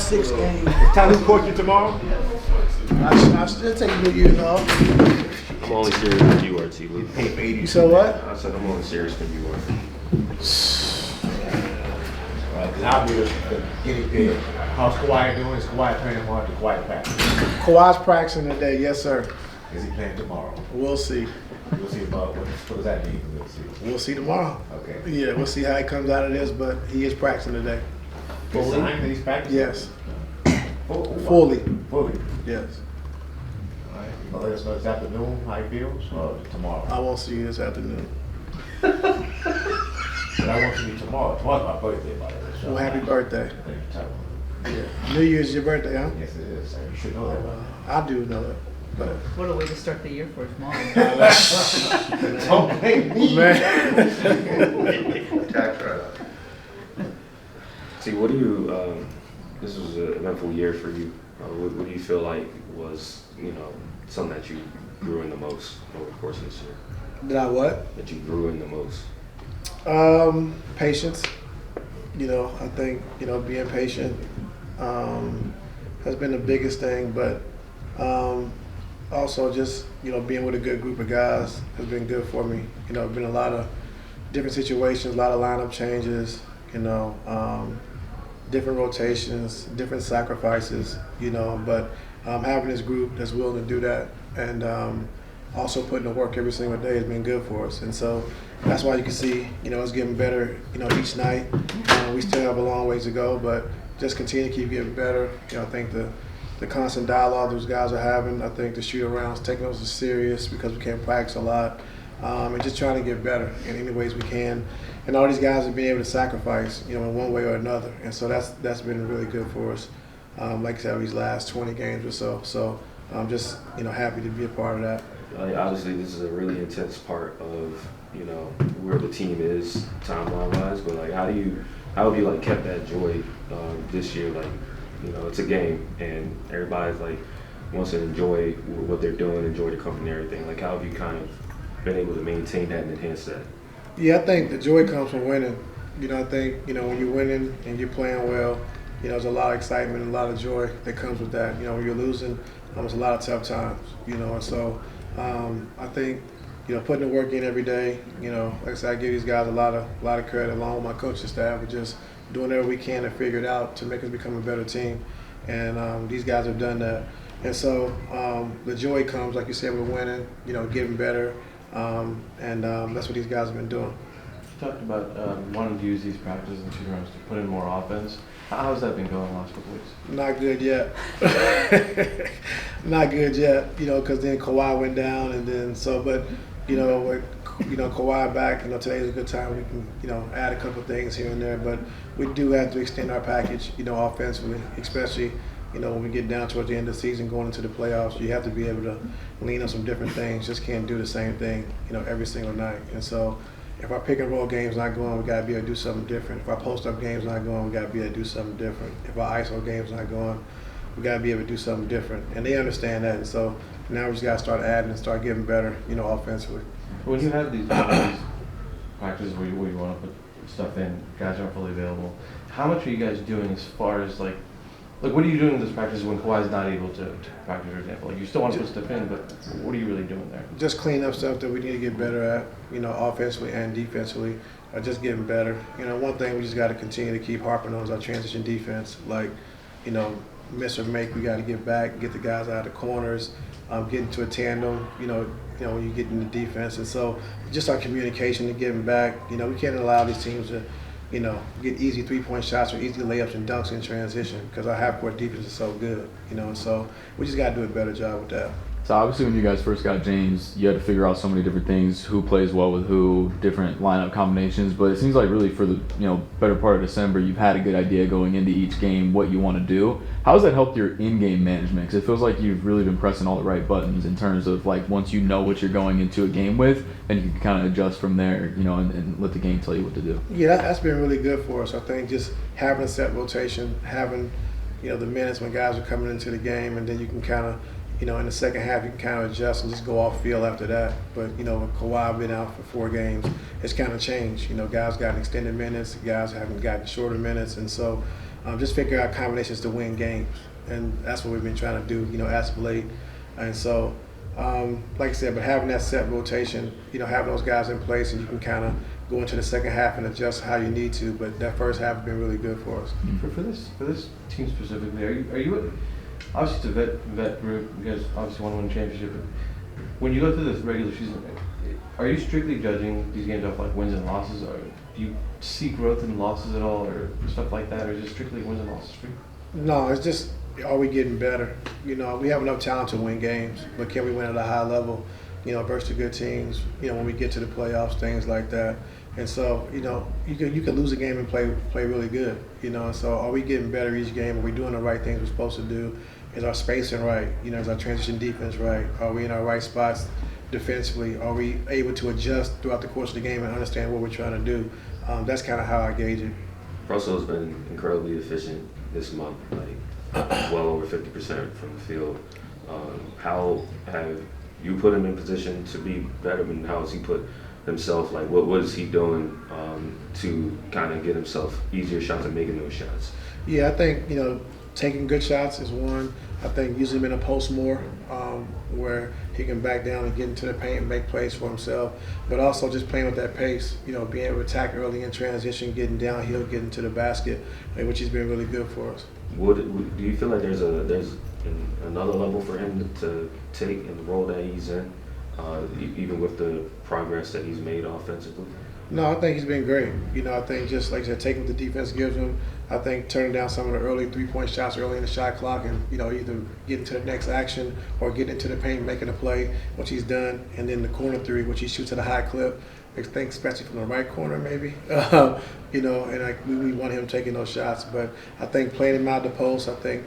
6 games. Tyler court you tomorrow? I still take New Year's off. I'm only serious when you are, T. You said what? I said I'm only serious when you are. I'll be the guinea pig. How's Kawhi doing? Is Kawhi playing tomorrow? Is Kawhi practice? Kawhi's practicing today, yes sir. Is he playing tomorrow? We'll see. We'll see about what does that mean? We'll see. We'll see tomorrow. Okay. Yeah, we'll see how he comes out of this, but he is practicing today. Full time that he's practicing? Yes. Fully. Yes. All right. I'll let us know this afternoon how he feels or tomorrow. I won't see you this afternoon. But I want to be tomorrow. Tomorrow's my birthday, by the way. So Well, happy birthday. Thank you, Tyler. Yeah. New Year's is your birthday, huh? Yes, it is. You should know that. I do know that. But What a way to start the year for his mom. Don't blame me. man. T, what do you? This was an eventful year for you. What do you feel like was, something that you grew in the most over the course of this year? Did I what? That you grew in the most? Patience. I think, being patient has been the biggest thing, but also just, being with a good group of guys has been good for me. Been a lot of different situations, a lot of lineup changes, different rotations, different sacrifices, but having this group that's willing to do that and also putting the work every single day has been good for us. And so that's why you can see, it's getting better, each night. We still have a long ways to go, but just continue to keep getting better. I think the constant dialogue those guys are having, I think the shoot-arounds, taking those as serious because we can't practice a lot, and just trying to get better in any ways we can. And all these guys are being able to sacrifice, in one way or another. And so that's been really good for us, like I said, these last 20 games or so. So I'm just, happy to be a part of that. Obviously, this is a really intense part of, where the team is timeline-wise. But how have you kept that joy this year? It's a game, and everybody's wants to enjoy what they're doing, enjoy the company and everything. How have you kind of been able to maintain that and enhance that? Yeah, I think the joy comes from winning. I think, when you're winning and you're playing well, there's a lot of excitement and a lot of joy that comes with that. When you're losing, it's a lot of tough times, and so I think, putting the work in every day, like I said, I give these guys a lot of credit along with my coaching staff for just doing everything we can to figure it out to make us become a better team. And these guys have done that. And so the joy comes, like you said, with winning, getting better. And that's what these guys have been doing. You talked about wanting to use these practices and shoot rounds to put in more offense. How's that been going the last couple weeks? Not good yet. Not good yet, because then Kawhi went down, and then so, but, with Kawhi back, today's a good time we can, add a couple things here and there, but we do have to extend our package, offensively, especially, when we get down towards the end of the season, going into the playoffs. You have to be able to lean on some different things. Just can't do the same thing, every single night. And so if our pick and roll game's not going, we got to be able to do something different. If our post up game's not going, we got to be able to do something different. If our ISO game's not going, we got to be able to do something different. And they understand that. And so now we just got to start adding and start getting better, offensively. When you have these practices where you want to put stuff in, guys aren't fully available, how much are you guys doing as far as what are you doing in this practice when Kawhi's not able to practice, for example? You still want to put stuff in, but what are you really doing there? Just clean up stuff that we need to get better at, offensively and defensively, just getting better. One thing we just got to continue to keep harping on is our transition defense. Miss or make, we got to get back, get the guys out of the corners, get into a tandem, when you get into defense. And so just our communication and getting back, we can't allow these teams to, get easy three-point shots or easy layups and dunks in transition because our half-court defense is so good, and so we just got to do a better job with that. So obviously when you guys first got James, you had to figure out so many different things, who plays well with who, different lineup combinations, but it seems like really for the better part of December, you've had a good idea going into each game what you want to do. How has that helped your in-game management? Because it feels like you've really been pressing all the right buttons in terms of once you know what you're going into a game with, then you can kind of adjust from there, and let the game tell you what to do. Yeah, that's been really good for us. I think just having a set rotation, having the minutes when guys are coming into the game, and then you can kind of in the second half, you can kind of adjust and just go off field after that. But, with Kawhi been out for 4 games, it's kind of changed. Guys got extended minutes, guys haven't gotten shorter minutes. And so just figure out combinations to win games. And that's what we've been trying to do, as of late. And so, like I said, but having that set rotation, having those guys in place, and you can kind of go into the second half and adjust how you need to. But that first half has been really good for us. For this team specifically, are you obviously it's a vet group. You guys obviously want to win a championship. But when you go through this regular season, are you strictly judging these games off like wins and losses, or do you see growth in losses at all, or stuff like that, or is it strictly wins and losses for you? No, it's just, are we getting better? We have enough talent to win games, but can we win at a high level? Versus the good teams. When we get to the playoffs, things like that. And so, you could lose a game and play really good. And so, are we getting better each game? Are we doing the right things we're supposed to do? Is our spacing right? Is our transition defense right? Are we in our right spots defensively? Are we able to adjust throughout the course of the game and understand what we're trying to do? That's kind of how I gauge it. Russell's been incredibly efficient this month, like well over 50% from the field. How have you put him in position to be better, and how has he put himself, like what is he doing to kind of get himself easier shots and making those shots? Yeah, I think, taking good shots is one. I think using him in a post more, where he can back down and get into the paint and make plays for himself, but also just playing with that pace, being able to attack early in transition, getting downhill, getting to the basket, which has been really good for us. Do you feel like there's another level for him to take in the role that he's in, even with the progress that he's made offensively? No, I think he's been great. I think just like I said, taking what the defense gives him. I think turning down some of the early three-point shots early in the shot clock, and either getting to the next action or getting into the paint, making a play, which he's done, and then the corner three, which he shoots at a high clip. I think especially from the right corner, maybe. And we want him taking those shots. But I think playing him out the post, I think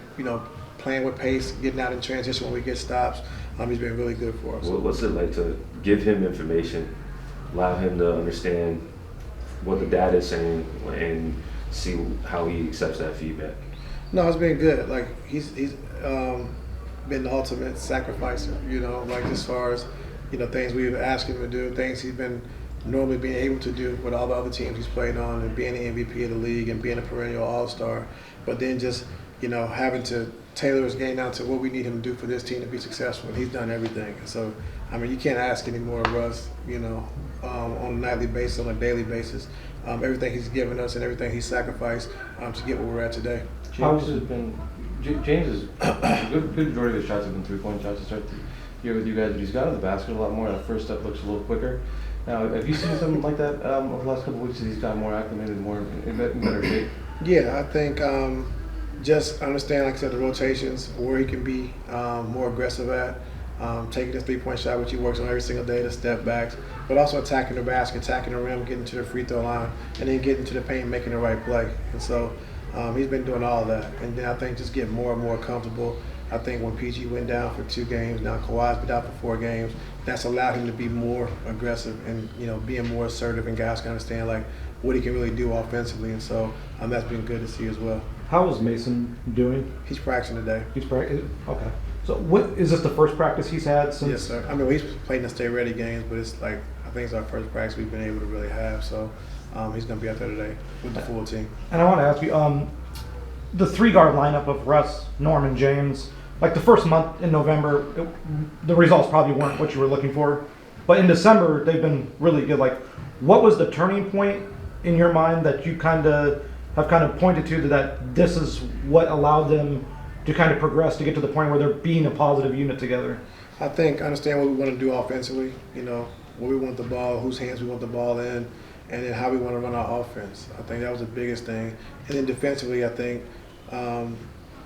playing with pace, getting out in transition when we get stops, he's been really good for us. What's it like to give him information, allow him to understand what the data is saying, and see how he accepts that feedback? No, it's been good. Like he's been the ultimate sacrificer. Like as far as things we've asked him to do, things he's been normally being able to do with all the other teams he's played on, and being the MVP of the league and being a perennial All-Star. But then just having to tailor his game down to what we need him to do for this team to be successful. And he's done everything. So you can't ask any more of us. On a nightly basis, on a daily basis. Everything he's given us and everything he's sacrificed to get where we're at today. James is good majority of his shots have been three-point shots to start the year with you guys, but he's got to the basket a lot more. That first step looks a little quicker. Now, have you seen something like that over the last couple of weeks? That he's got more acclimated, more in better shape? Yeah, I think just understand, like I said, the rotations, where he can be more aggressive at. Taking this three-point shot, which he works on every single day, the step backs, but also attacking the basket, attacking the rim, getting to the free throw line, and then getting to the paint and making the right play. And so he's been doing all of that. And then I think just getting more and more comfortable. I think when PG went down for 2 games, now Kawhi's been out for 4 games, that's allowed him to be more aggressive and being more assertive, and guys can understand like what he can really do offensively. And so that's been good to see as well. How is Mason doing? He's practicing today. He's practicing? Okay. So is this the first practice he's had since? Yes, sir. He's played in the Stay Ready games, but it's like, I think it's our first practice we've been able to really have. So he's going to be out there today with the full team. And I want to ask you, the 3-guard lineup of Russ, Norman, James, like the first month in November, the results probably weren't what you were looking for. But in December, they've been really good. Like, what was the turning point in your mind that you have pointed to that this is what allowed them to kind of progress to get to the point where they're being a positive unit together? I think understand what we want to do offensively, where we want the ball, whose hands we want the ball in, and then how we want to run our offense. I think that was the biggest thing. And then defensively, I think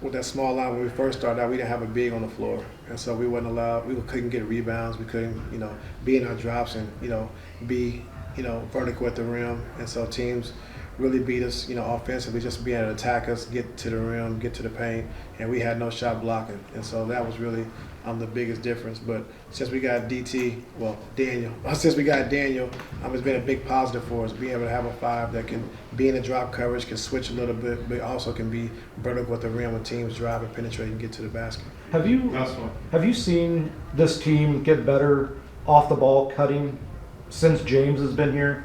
with that small line when we first started out, we didn't have a big on the floor. And so we couldn't get rebounds, we couldn't, be in our drops and, be, vertical at the rim. And so teams really beat us, offensively, just being able to attack us, get to the rim, get to the paint, and we had no shot blocking. And so that was really the biggest difference. But since we got Daniel, it's been a big positive for us, being able to have a 5 that can be in the drop coverage, can switch a little bit, but also can be vertical at the rim when teams drive and penetrate and get to the basket. Have you seen this team get better off the ball cutting since James has been here?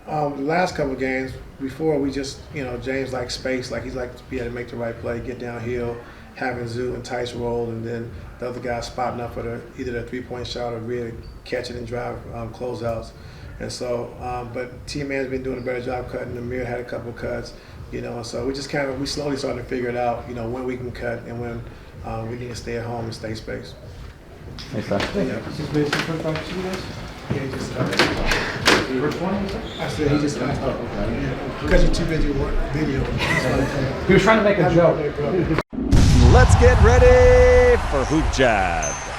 The last couple of games, before we just, James likes space, like he's like to be able to make the right play, get downhill, having Zoo and Tice roll, and then the other guy spotting up for either the three-point shot or really catch it and drive closeouts. And so, but T-Man's been doing a better job cutting. Amir had a couple cuts, and so we just we slowly starting to figure it out, when we can cut and when we need to stay at home and stay space. Thanks, Ty. This is basically first practice for you guys. Yeah, he just First one? I said he just because you're too busy video. He was trying to make a joke. Let's get ready for Hoop Jab.